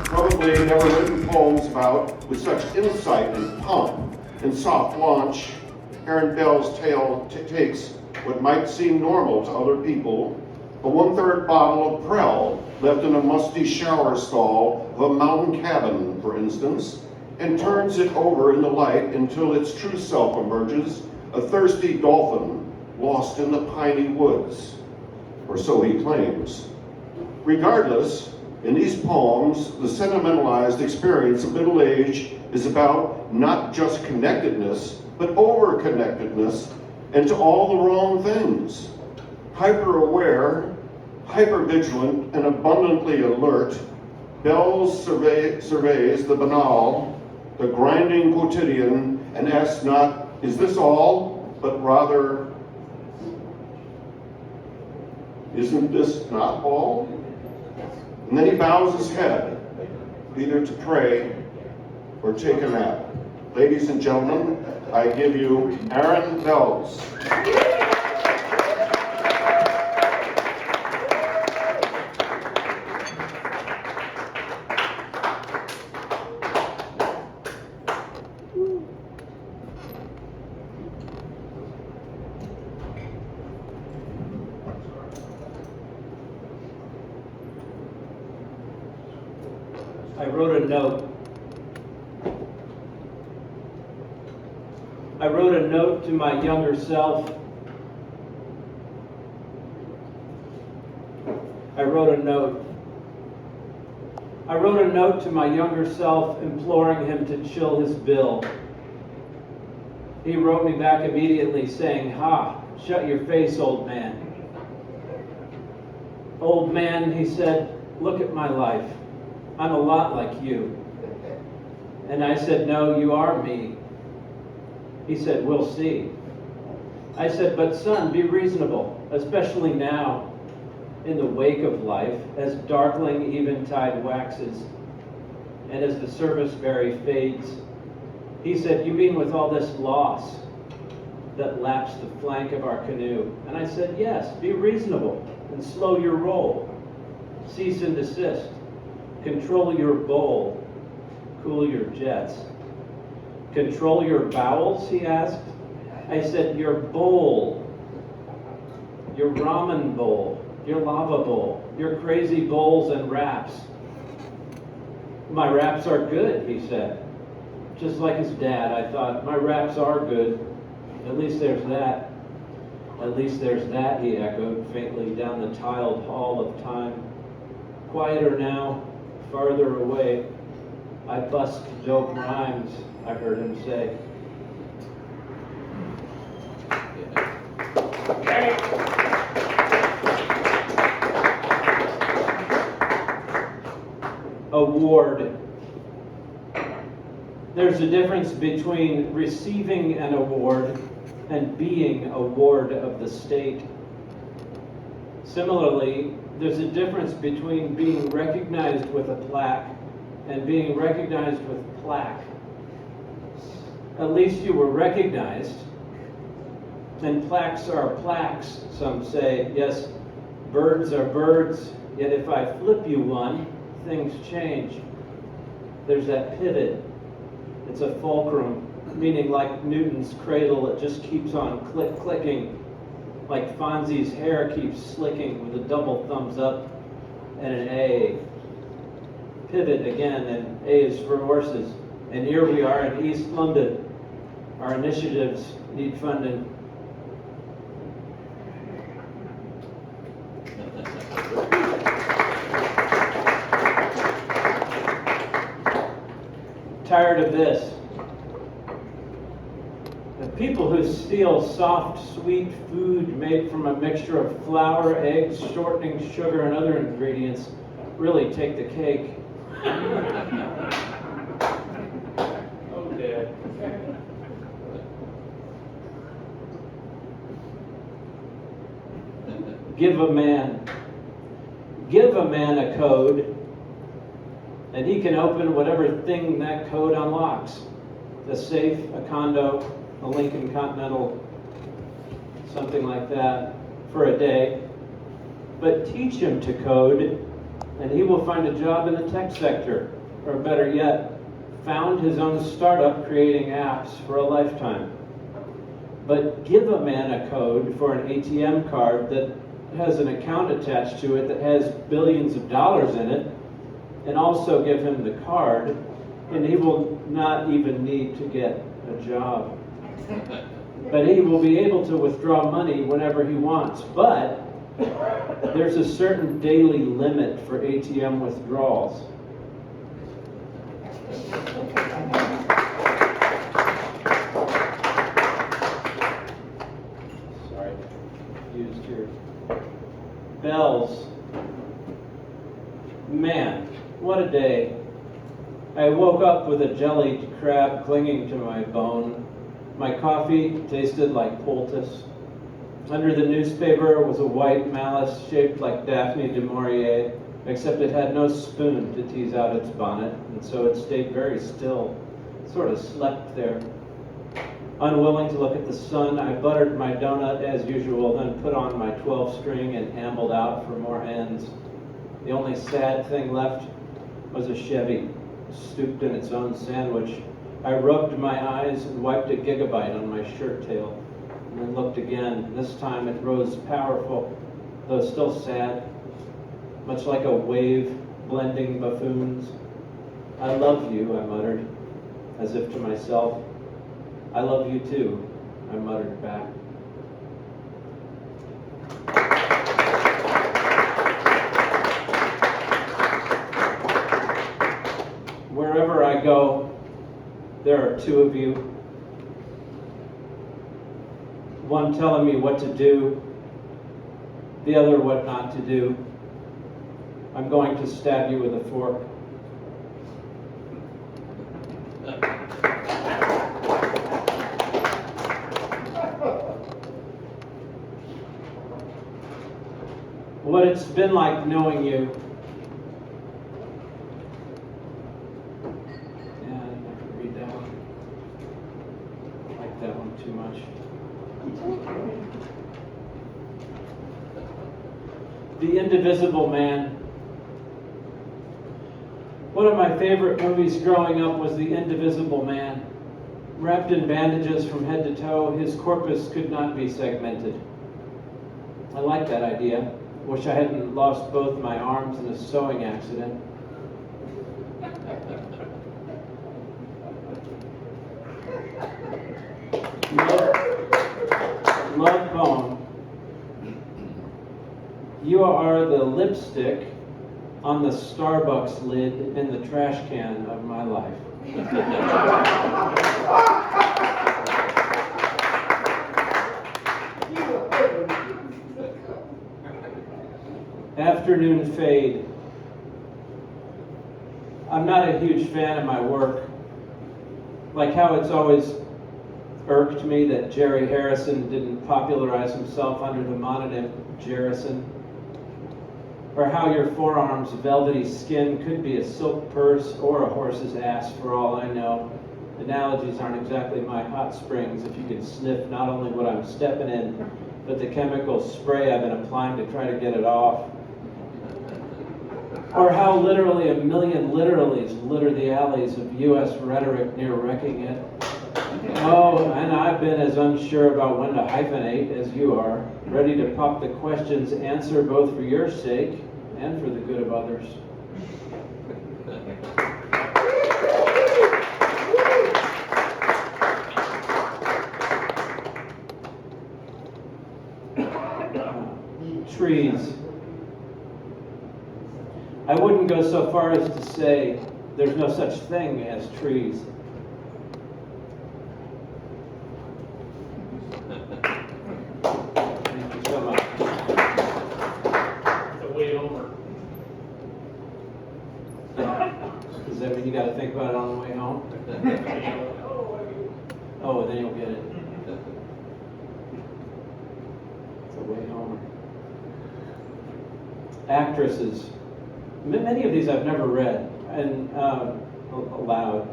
Probably never written poems about with such insight and pomp and soft launch. Aaron Belz's tale takes what might seem normal to other people, a 1/3 bottle of Prel left in a musty shower stall of a mountain cabin, for instance, and turns it over in the light until its true self emerges, a thirsty dolphin lost in the piney woods, or so he claims. Regardless, in these poems, the sentimentalized experience of middle age is about not just connectedness, but over-connectedness, and to all the wrong things. Hyper-aware, hyper-vigilant, and abundantly alert, Belz surveys the banal, the grinding quotidian, and asks not, is this all? But rather, isn't this not all? And then he bows his head, either to pray or take a nap. Ladies and gentlemen, I give you Aaron Belz. I wrote a note. I wrote a note to my younger self. I wrote a note. I wrote a note to my younger self imploring him to chill his bill. He wrote me back immediately saying, "Ha, shut your face, old man." "Old man," he said, "look at my life. I'm a lot like you." And I said, "No, you are me." He said, "We'll see." I said, "But son, be reasonable, especially now, in the wake of life, as darkling eventide waxes, and as the serviceberry fades." He said, "You mean with all this loss that laps the flank of our canoe?" And I said, "Yes, be reasonable and slow your roll. Cease and desist. Control your bowl. Cool your jets." "Control your bowels?" he asked. I said, "Your bowl. Your ramen bowl. Your lava bowl. Your crazy bowls and wraps." "My wraps are good," he said. Just like his dad, I thought, my wraps are good. At least there's that. "At least there's that," he echoed faintly down the tiled hall of time. "Quieter now, farther away. I bust dope rhymes," I heard him say. Award. There's a difference between receiving an award and being a ward of the state. Similarly, there's a difference between being recognized with a plaque and being recognized with plaque. At least you were recognized. And plaques are plaques, some say. Yes, birds are birds, yet if I flip you one, things change. There's that pivot. It's a fulcrum, meaning like Newton's cradle, it just keeps on clicking. Like Fonzie's hair keeps slicking with a double thumbs up and an A. Pivot again, and A is for horses. And here we are in East London. Our initiatives need funding. Tired of this. The people who steal soft, sweet food made from a mixture of flour, eggs, shortening, sugar, and other ingredients really take the cake. Okay. Give a man a code, and he can open whatever thing that code unlocks. A safe, a condo, a Lincoln Continental, something like that, for a day. but teach him to code, and he will find a job in the tech sector, or better yet, found his own startup creating apps for a lifetime. But give a man a code for an ATM card that has an account attached to it that has billions of dollars in it, and also give him the card, and he will not even need to get a job. But he will be able to withdraw money whenever he wants. But there's a certain daily limit for ATM withdrawals. Sorry, used here. Belz. Man, what a day. I woke up with a jellied crab clinging to my bone. My coffee tasted like poultice. Under the newspaper was a white malice shaped like Daphne du Maurier, except it had no spoon to tease out its bonnet, and so it stayed very still, sort of slept there. Unwilling to look at the sun, I buttered my donut as usual, then put on my 12-string and ambled out for more ends. The only sad thing left was a Chevy, stooped in its own sandwich. I rubbed my eyes and wiped a gigabyte on my shirt tail, and then looked again. This time it rose powerful, though still sad, much like a wave blending buffoons. I love you, I muttered, as if to myself. I love you too, I muttered back. Wherever I go, there are two of you. One telling me what to do, the other what not to do. I'm going to stab you with a fork. What it's been like knowing you. And I can read that one. I like that one too much. The Indivisible Man. One of my favorite movies growing up was The Indivisible Man. Wrapped in bandages from head to toe, his corpus could not be segmented. I like that idea. Wish I hadn't lost both my arms in a sewing accident. Love poem. You are the lipstick on the Starbucks lid in the trash can of my life. Afternoon fade. I'm not a huge fan of my work. Like how it's always irked me that Jerry Harrison didn't popularize himself under the mononym Jerrison. Or how your forearm's velvety skin could be a silk purse or a horse's ass for all I know. Analogies aren't exactly my hot springs if you can sniff not only what I'm stepping in, but the chemical spray I've been applying to try to get it off. Or how literally a million literallys litter the alleys of U.S. rhetoric near wrecking it. Oh, and I've been as unsure about when to hyphenate as you are, ready to pop the questions, answer both for your sake and for the good of others. Trees. I wouldn't go so far as to say there's no such thing as trees. Thank you so much. The way over. Does that mean you got to think about it on the way home? Oh, then you'll get it. It's a way homer. Actresses. Many of these I've never read and aloud.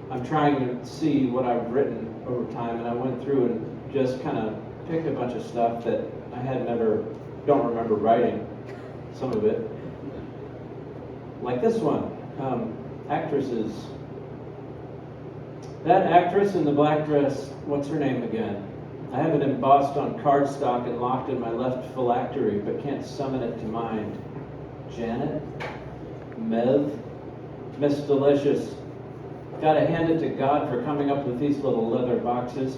I'm trying to see what I've written over time, and I went through and just kind of picked a bunch of stuff that don't remember writing, some of it. Like this one, actresses. That actress in the black dress, what's her name again? I have it embossed on cardstock and locked in my left phylactery, but can't summon it to mind. Janet? Mev? Miss Delicious. Gotta hand it to God for coming up with these little leather boxes.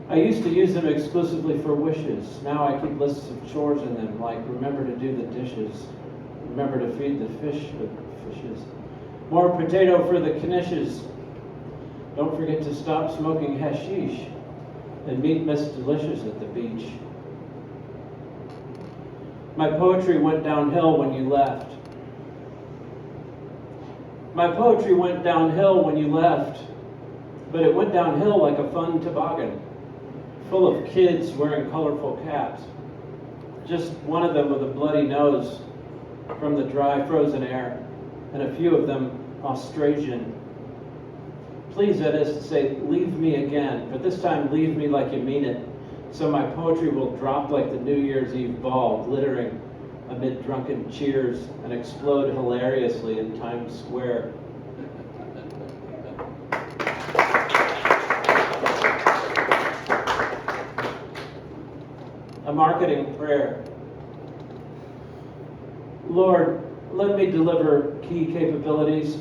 I used to use them exclusively for wishes. Now I keep lists of chores in them, like remember to do the dishes, remember to feed the fishes, more potato for the knishes. Don't forget to stop smoking hashish and meet Miss Delicious at the beach. My poetry went downhill when you left. My poetry went downhill when you left, but it went downhill like a fun toboggan, full of kids wearing colorful caps. Just one of them with a bloody nose from the dry, frozen air, and a few of them Austrasian. Please, that is to say, leave me again, but this time leave me like you mean it, so my poetry will drop like the New Year's Eve ball, glittering amid drunken cheers, and explode hilariously in Times Square. A marketing prayer. Lord, let me deliver key capabilities,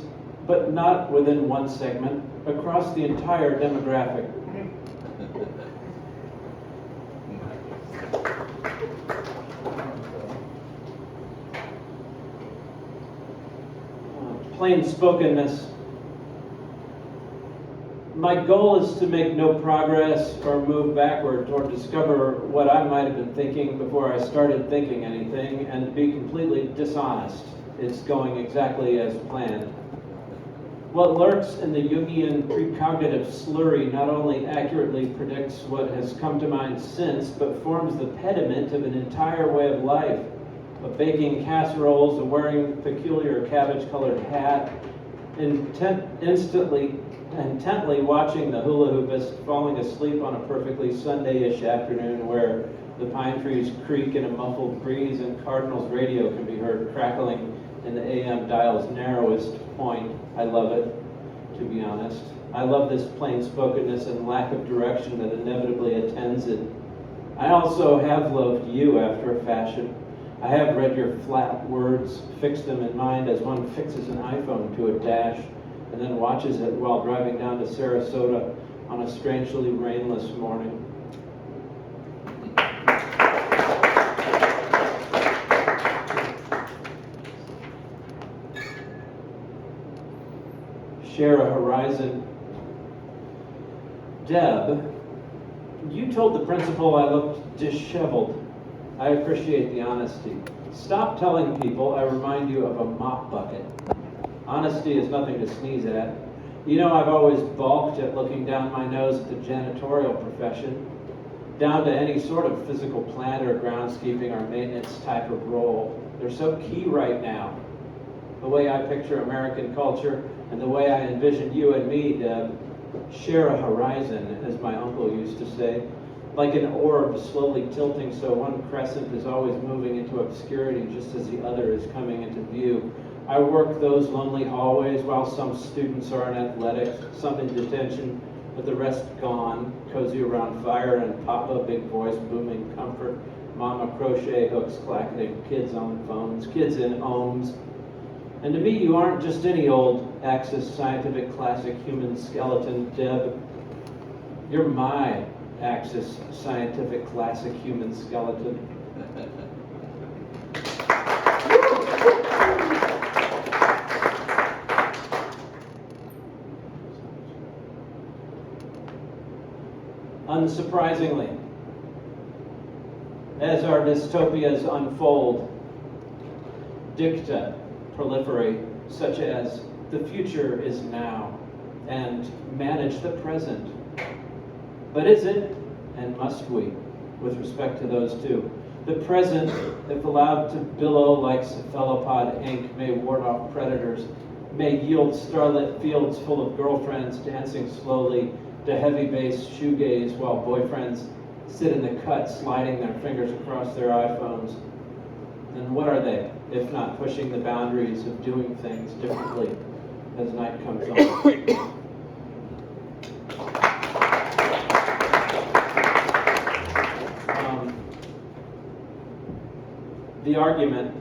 but not within one segment, across the entire demographic. Plain-spokenness. My goal is to make no progress or move backwards or discover what I might have been thinking before I started thinking anything, and to be completely dishonest. It's going exactly as planned. What lurks in the Jungian precognitive slurry not only accurately predicts what has come to mind since, but forms the pediment of an entire way of life. Of baking casseroles, of wearing peculiar cabbage-colored hat, intently watching the hula hoopist falling asleep on a perfectly Sunday-ish afternoon where the pine trees creak in a muffled breeze and Cardinals radio can be heard crackling in the AM dial's narrowest point. I love it, to be honest. I love this plain-spokenness and lack of direction that inevitably attends it. I also have loved you after a fashion. I have read your flat words, fixed them in mind as one fixes an iPhone to a dash, and then watches it while driving down to Sarasota on a strangely rainless morning. Share a horizon. Deb, you told the principal I looked disheveled. I appreciate the honesty. Stop telling people I remind you of a mop bucket. Honesty is nothing to sneeze at. You know, I've always balked at looking down my nose at the janitorial profession, down to any sort of physical plant or groundskeeping or maintenance type of role. They're so key right now. The way I picture American culture and the way I envision you and me, Deb, share a horizon, as my uncle used to say. Like an orb slowly tilting so one crescent is always moving into obscurity just as the other is coming into view. I work those lonely hallways while some students are in athletics, some in detention, but the rest gone, cozy around fire and Papa, big voice, booming comfort, Mama, crochet hooks clacketing, kids on phones, kids in ohms. And to me, you aren't just any old Axis scientific classic human skeleton, Deb. You're my Axis scientific classic human skeleton. Unsurprisingly, as our dystopias unfold, dicta proliferate, such as the future is now, and manage the present. But is it, and must we, with respect to those two? The present, if allowed to billow like cephalopod ink, may ward off predators, may yield starlit fields full of girlfriends dancing slowly to heavy bass shoegaze while boyfriends sit in the cut, sliding their fingers across their iPhones. And what are they, if not pushing the boundaries of doing things differently as night comes on? The argument,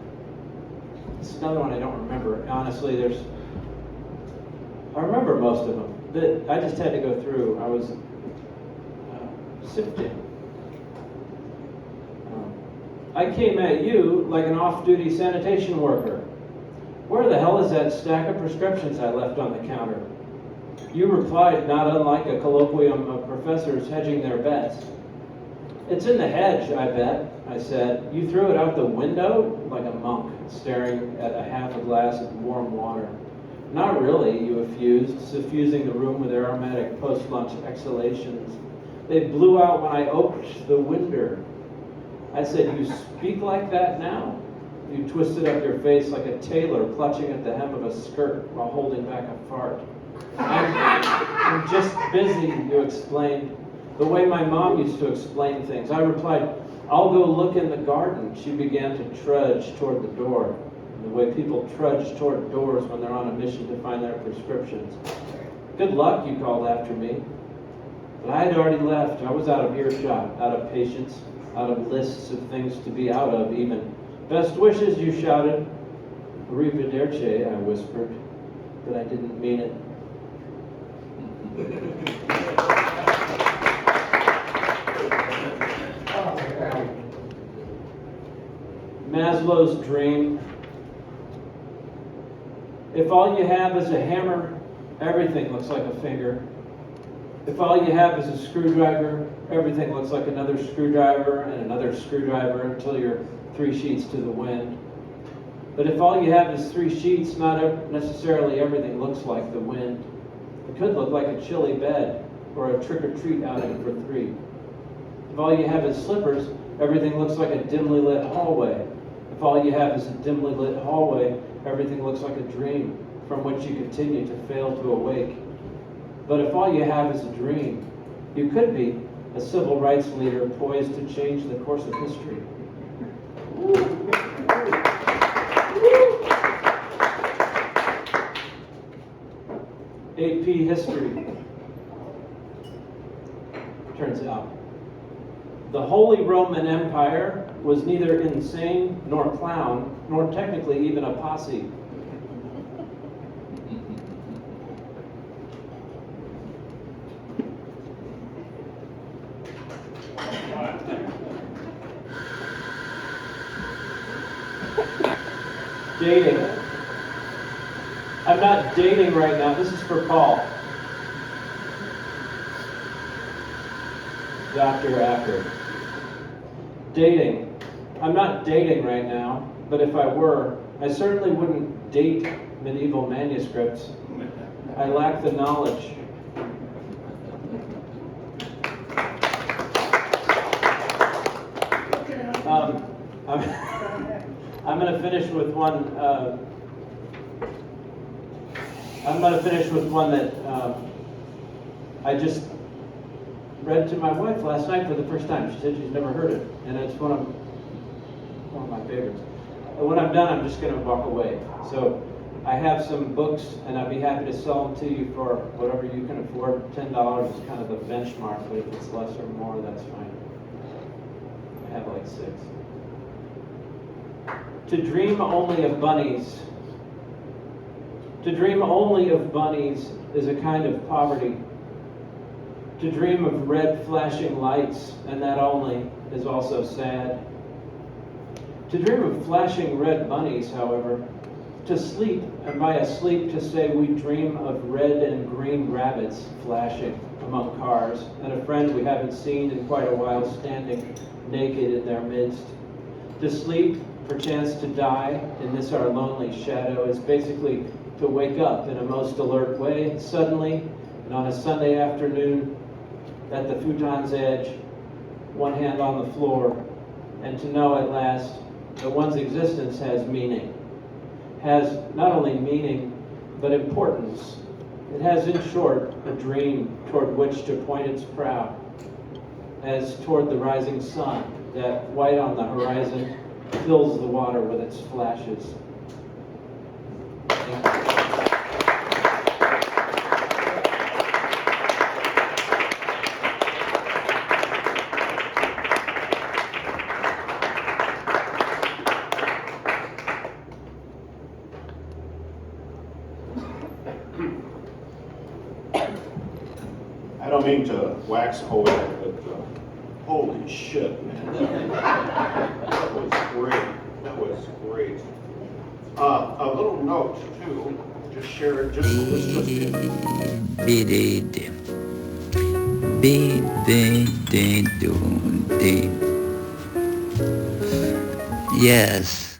it's another one I don't remember. Honestly, I remember most of them. I just had to go through. I was sifting. I came at you like an off-duty sanitation worker. Where the hell is that stack of prescriptions I left on the counter? You replied, not unlike a colloquium of professors hedging their bets. It's in the hedge, I bet, I said. You threw it out the window like a monk, staring at a half a glass of warm water. Not really, you effused, suffusing the room with aromatic post-lunch exhalations. They blew out when I opened the window. I said, you speak like that now? You twisted up your face like a tailor clutching at the hem of a skirt while holding back a fart. I'm just busy, you explained. The way my mom used to explain things. I replied, I'll go look in the garden. She began to trudge toward the door, the way people trudge toward doors when they're on a mission to find their prescriptions. Good luck, you called after me. But I had already left. I was out of earshot, out of patience, out of lists of things to be out of even. Best wishes, you shouted. Arrivederci, I whispered, but I didn't mean it. Maslow's dream. If all you have is a hammer, everything looks like a finger. If all you have is a screwdriver, everything looks like another screwdriver and another screwdriver until you're 3 sheets to the wind. But if all you have is 3 sheets, not necessarily everything looks like the wind. It could look like a chilly bed or a trick-or-treat outing for 3. If all you have is slippers, everything looks like a dimly lit hallway. If all you have is a dimly lit hallway, everything looks like a dream from which you continue to fail to awake. But if all you have is a dream, you could be a civil rights leader poised to change the course of history. AP History. Turns out, the Holy Roman Empire was neither insane nor clown, nor technically even a posse. Dating. I'm not dating right now. This is for Paul. Dr. Acker. Dating. I'm not dating right now, but if I were, I certainly wouldn't date medieval manuscripts. I lack the knowledge. I'm going to finish with one. That I just read to my wife last night for the first time. She said she's never heard it, and it's one of my favorites. And when I'm done, I'm just going to walk away. So I have some books, and I'd be happy to sell them to you for whatever you can afford. $10 is kind of the benchmark, but if it's less or more, that's fine. I have like 6. To dream only of bunnies. To dream only of bunnies is a kind of poverty. To dream of red flashing lights, and that only, is also sad. To dream of flashing red bunnies, however, to sleep, and by a sleep to say we dream of red and green rabbits flashing among cars, and a friend we haven't seen in quite a while standing naked in their midst. To sleep, perchance to die in this our lonely shadow, is basically to wake up in a most alert way, suddenly, and on a Sunday afternoon, at the futon's edge, one hand on the floor, and to know at last that one's existence has meaning. Has not only meaning, but importance. It has, in short, a dream toward which to point its prow. as toward the rising sun. That white on the horizon fills the water with its flashes. Thank you. I don't mean to wax poetic, but holy shit, man. That was great. That was great. A little note, too. Just share it. Just in. Yes.